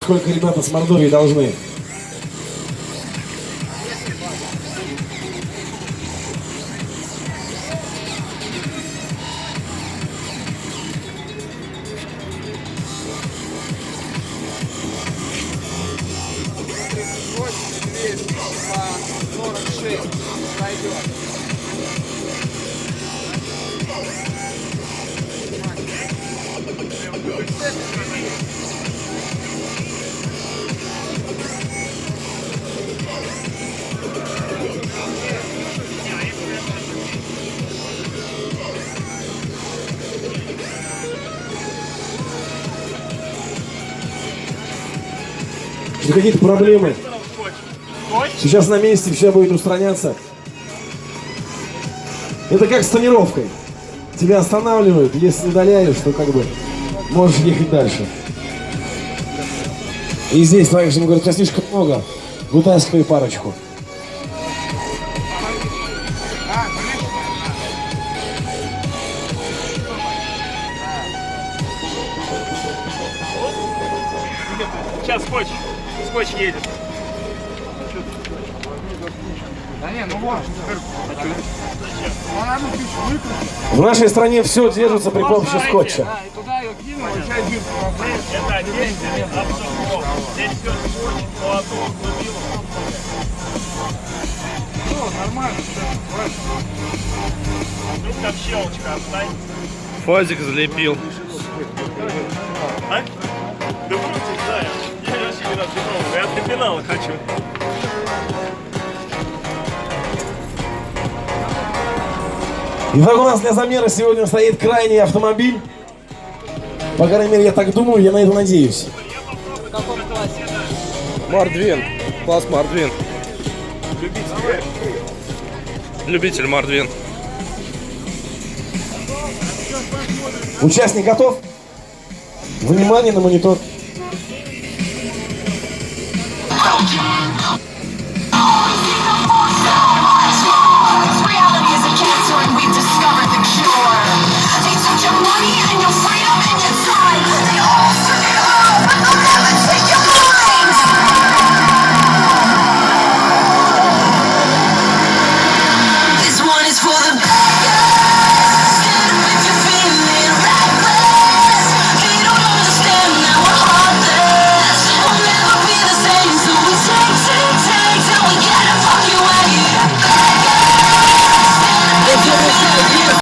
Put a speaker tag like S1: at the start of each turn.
S1: сколько ребята с Мордовии должны. Какие-то проблемы. Сейчас на месте все будет устраняться. Это как с тонировкой. Тебя останавливают, если удаляешь, то как бы можешь ехать дальше. И здесь также ему говорят, у тебя слишком много. Вытаскивай парочку.
S2: Сейчас скотч едет.
S3: Да не, ну вот.
S1: В нашей стране все держится при помощи скотча.
S3: Да, и туда ее кинул, и сейчас дырку.
S2: Это отдельный обзор. Здесь все скотч, по одному глубину.
S3: Все, нормально.
S2: Вдруг там щелочка оставь.
S4: Фазик залепил.
S2: А? Да крутик, да. Я вообще не раз не пробовал. Я для финала хочу.
S1: Итак, у нас для замера сегодня стоит крайний автомобиль. По крайней мере, я так думаю, я на это надеюсь.
S3: В каком классе?
S4: Мордвин. Класс Мордвин. Любитель Мордвин.
S1: Участник готов? Внимание на монитор.
S5: Reality is a cancer and we've discovered the cure. They took your money and your freedom.